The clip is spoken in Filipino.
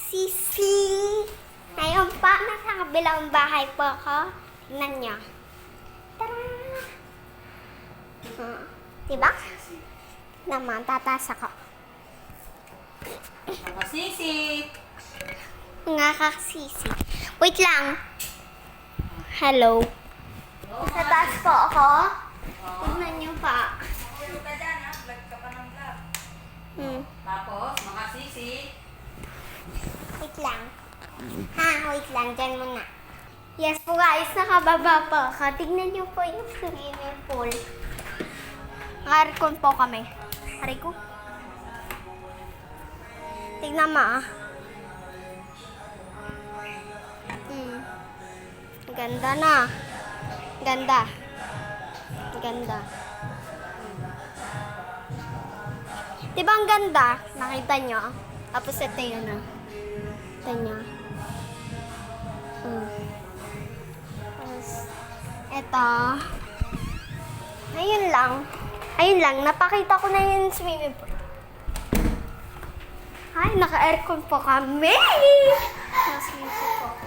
Sisi! Ngayon pa, nasa kabilang bahay po ako. Tignan niyo. Tara! Diba? Naman, tataas ako. Sisi! Nga kaksisi. Wait lang. Hello. Sa taas po ako. Tignan niyo pa. Tulog ka dyan, ha? Vlog ka pa ng vlog. Tapos, mga sisi. Wait lang. Wait lang. Diyan muna. Yes po guys, nakababa po ako. Tignan niyo po yung swimming pool. Ngarikon po kami. Hariko. Tignan mo Ganda na. Ganda. Ganda. Diba ang ganda? Nakita nyo? Tapos ito yun Ito nyo. Tapos, ito. Ayun lang. Ayun lang. Napakita ko na yung swimming pool. Ay, naka-aircon po kami. Naka-swimming pool po.